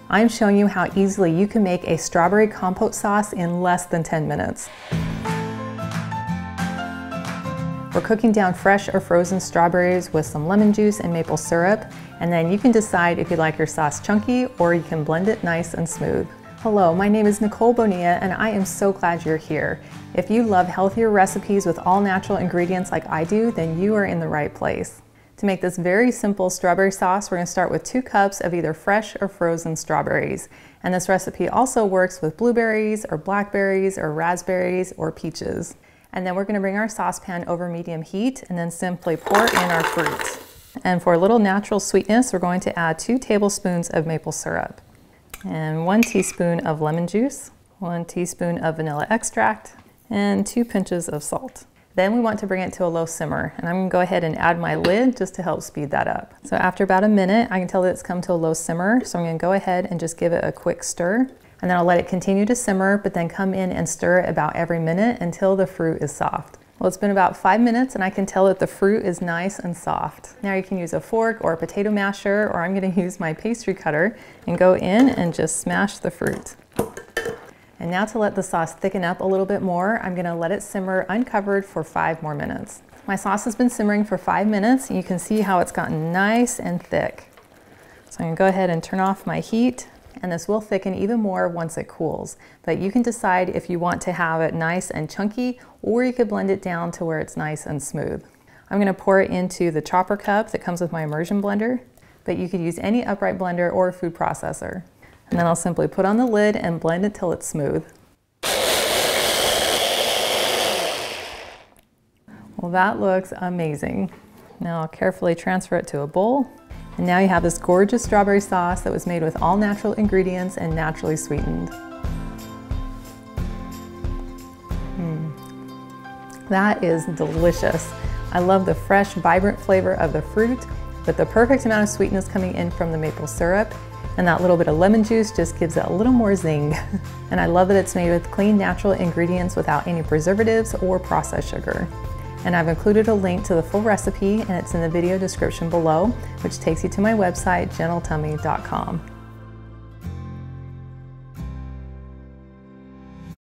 I'm showing you how easily you can make a strawberry compote sauce in less than 10 minutes. We're cooking down fresh or frozen strawberries with some lemon juice and maple syrup, and then you can decide if you like your sauce chunky or you can blend it nice and smooth. Hello, my name is Nicole Bonilla and I am so glad you're here. If you love healthier recipes with all natural ingredients like I do, then you are in the right place. To make this very simple strawberry sauce, we're going to start with 2 cups of either fresh or frozen strawberries. And this recipe also works with blueberries or blackberries or raspberries or peaches. And then we're going to bring our saucepan over medium heat and then simply pour in our fruit. And for a little natural sweetness, we're going to add 2 tablespoons of maple syrup and 1 teaspoon of lemon juice, 1 teaspoon of vanilla extract, and 2 pinches of salt. Then we want to bring it to a low simmer, and I'm going to go ahead and add my lid just to help speed that up. So after about a minute, I can tell that it's come to a low simmer, so I'm going to go ahead and just give it a quick stir, and then I'll let it continue to simmer, but then come in and stir it about every minute until the fruit is soft. Well, it's been about 5 minutes and I can tell that the fruit is nice and soft. Now you can use a fork or a potato masher, or I'm going to use my pastry cutter and go in and just smash the fruit. And now to let the sauce thicken up a little bit more, I'm going to let it simmer uncovered for 5 more minutes. My sauce has been simmering for 5 minutes and you can see how it's gotten nice and thick. So I'm going to go ahead and turn off my heat, and this will thicken even more once it cools. But you can decide if you want to have it nice and chunky, or you could blend it down to where it's nice and smooth. I'm going to pour it into the chopper cup that comes with my immersion blender, but you could use any upright blender or food processor. And then I'll simply put on the lid and blend it till it's smooth. Well, that looks amazing. Now I'll carefully transfer it to a bowl. And now you have this gorgeous strawberry sauce that was made with all natural ingredients and naturally sweetened. That is delicious. I love the fresh, vibrant flavor of the fruit, with the perfect amount of sweetness coming in from the maple syrup, and that little bit of lemon juice just gives it a little more zing. And I love that it's made with clean, natural ingredients without any preservatives or processed sugar. And I've included a link to the full recipe, and it's in the video description below, which takes you to my website, gentletummy.com.